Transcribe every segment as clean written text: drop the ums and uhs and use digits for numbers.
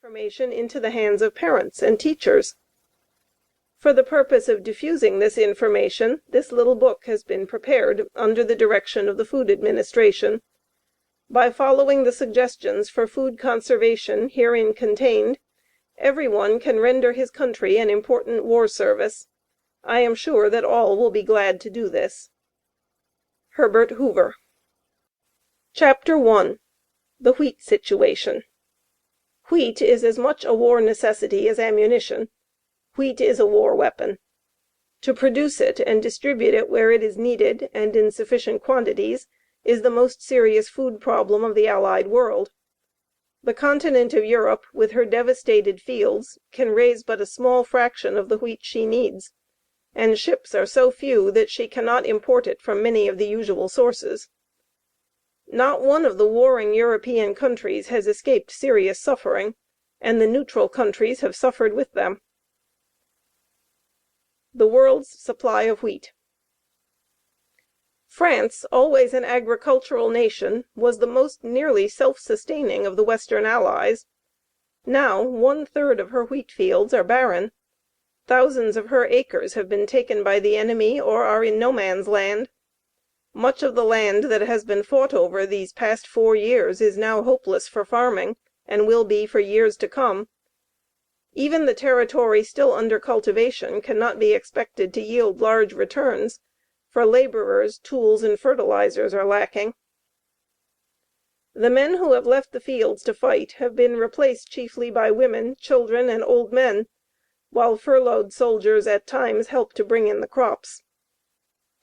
information into the hands of parents and teachers. For the purpose of diffusing this information, this little book has been prepared under the direction of the Food Administration. By following the suggestions for food conservation herein contained, everyone can render his country an important war service. I am sure that all will be glad to do this. Herbert Hoover. Chapter 1. The Wheat Situation. Wheat is as much a war necessity as ammunition. Wheat is a war weapon. To produce it and distribute it where it is needed and in sufficient quantities is the most serious food problem of the Allied world. The continent of Europe, with her devastated fields, can raise but a small fraction of the wheat she needs, and ships are so few that she cannot import it from many of the usual sources. Not one of the warring European countries has escaped serious suffering, and the neutral countries have suffered with them. The world's supply of wheat. France, always an agricultural nation, was the most nearly self-sustaining of the Western Allies. Now 1/3 of her wheat fields are barren. Thousands of her acres have been taken by the enemy or are in no man's land. Much of the land that has been fought over these past 4 years is now hopeless for farming, and will be for years to come. Even the territory still under cultivation cannot be expected to yield large returns, for laborers, tools, and fertilizers are lacking. The men who have left the fields to fight have been replaced chiefly by women, children, and old men, while furloughed soldiers at times help to bring in the crops.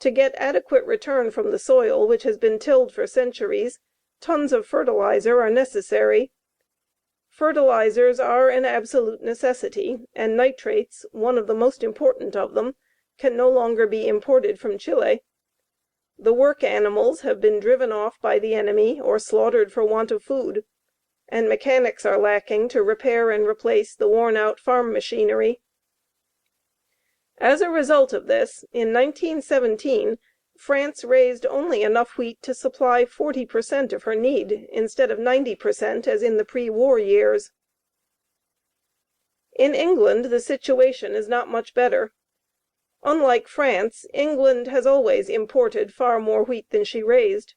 To get adequate return from the soil which has been tilled for centuries, tons of fertilizer are necessary. Fertilizers are an absolute necessity, and nitrates, one of the most important of them, can no longer be imported from Chile. The work animals have been driven off by the enemy or slaughtered for want of food, and mechanics are lacking to repair and replace the worn-out farm machinery. As a result of this, in 1917, France raised only enough wheat to supply 40% of her need, instead of 90% as in the pre-war years. In England, the situation is not much better. Unlike France, England has always imported far more wheat than she raised.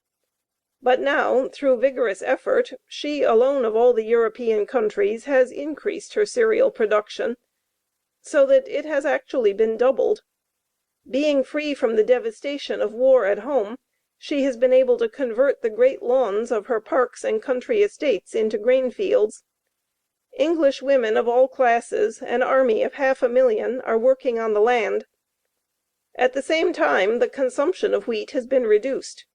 But now, through vigorous effort, she alone of all the European countries has increased her cereal production, so that it has actually been doubled. Being free from the devastation of war at home, she has been able to convert the great lawns of her parks and country estates into grain fields. English women of all classes, an army of 500,000, are working on the land. At the same time, the consumption of wheat has been reduced.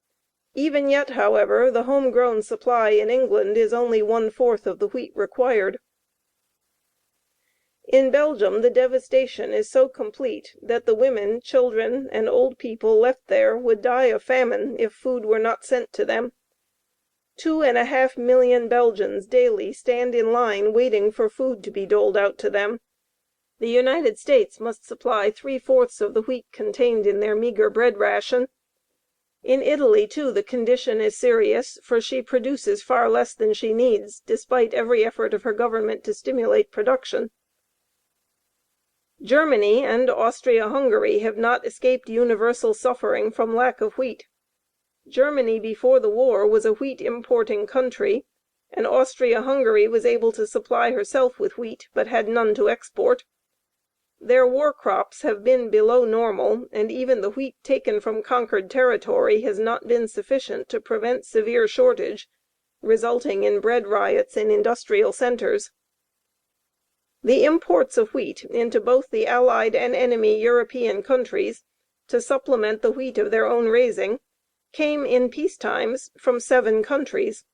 Even yet, however, the home-grown supply in England is only 1/4 of the wheat required. In Belgium the devastation is so complete that the women, children, and old people left there would die of famine if food were not sent to them. 2.5 million Belgians daily stand in line waiting for food to be doled out to them. The United States must supply 3/4 of the wheat contained in their meager bread ration. In Italy, too, the condition is serious, for she produces far less than she needs, despite every effort of her government to stimulate production. Germany and Austria-Hungary have not escaped universal suffering from lack of wheat. Germany before the war was a wheat importing country, and Austria-Hungary was able to supply herself with wheat, but had none to export. Their war crops have been below normal, and even the wheat taken from conquered territory has not been sufficient to prevent severe shortage, resulting in bread riots in industrial centers. The imports of wheat into both the Allied and enemy European countries, to supplement the wheat of their own raising, came in peace times from 7 countries: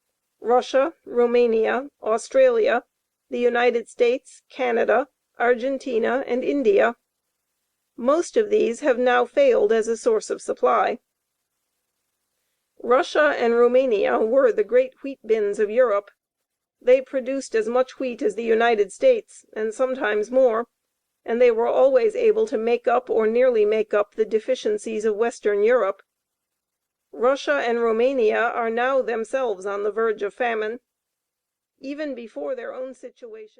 Russia, Roumania, Australia, the United States, Canada, Argentina, and India. Most of these have now failed as a source of supply. Russia and Roumania were the great wheat bins of Europe. They produced as much wheat as the United States, and sometimes more, and they were always able to make up or nearly make up the deficiencies of Western Europe. Russia and Roumania are now themselves on the verge of famine. Even before their own situation